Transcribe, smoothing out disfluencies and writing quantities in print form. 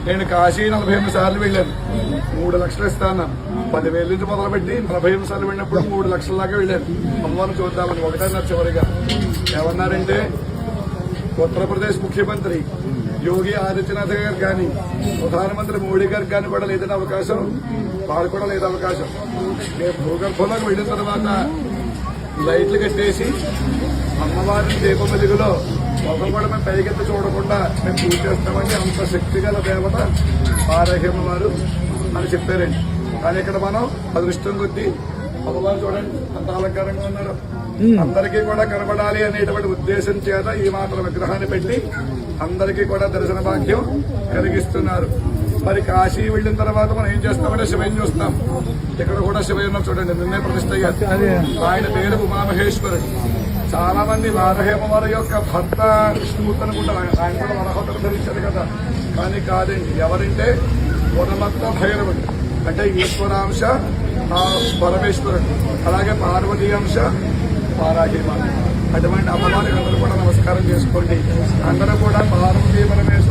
నేను కాశీ 48 సార్లు వెళ్ళాను. 3 లక్షలు ఇస్తాను. 10,000 నుంచి మొదలుపెట్టి 48 సార్లు వెళ్ళినప్పుడు 3 లక్షల దాకా వెళ్ళాను. అమ్మవారిని చూద్దామని. ఒకటన్నారు చివరిగా ఏమన్నారంటే, ఉత్తరప్రదేశ్ ముఖ్యమంత్రి యోగి ఆదిత్యనాథ్ గారు కానీ, ప్రధానమంత్రి మోడీ గారికి కానీ కూడా లేదని అవకాశం, వారు కూడా లేదు అవకాశం. మేము భూగర్భంలోకి వెళ్ళిన తర్వాత లైట్లు కట్టేసి అమ్మవారిని దీపం వెలుగులో ఒకరు కూడా మేము పైకెత్తి చూడకుండా మేము పూజ చేస్తామని అంత శక్తి గల దేవత వారాహ్యమ్మ వారు అని చెప్పారండి. కానీ ఇక్కడ మనం అదృష్టం కొద్దీ అమ్మవారు చూడండి అంత అలంకారంగా ఉన్నారు. అందరికీ కూడా కనబడాలి అనేటువంటి ఉద్దేశం చేత ఈ మాత్రం విగ్రహాన్ని పెట్టి అందరికీ కూడా దర్శన భాగ్యం కలిగిస్తున్నారు. మరి కాశీ వెళ్ళిన తర్వాత మనం ఏం చేస్తామంటే శివయ్య చూస్తాం. ఇక్కడ కూడా శివయ్య చూడండి, నిన్నే ప్రతిష్ఠ అయ్యారు. ఆయన పేరు ఉమామహేశ్వరుడు. చాలా మంది వారాహ్యమ్మ వారి యొక్క భర్త విష్ణుమూర్తి అనుకుంటారు. ఆయన కూడా వరహోత్తరం ధరించారు కదా, కానీ కాదండి. ఎవరంటే ఉన్మత్త భైరవుడు, అంటే ఈశ్వరాంశ పరమేశ్వరుడు, అలాగే పార్వతీ అంశ వారాహ్యమ్మ. అటువంటి అమ్మవారికి అందరూ కూడా నమస్కారం చేసుకోండి. అందరూ కూడా పార్వతీ పరమేశ్వరు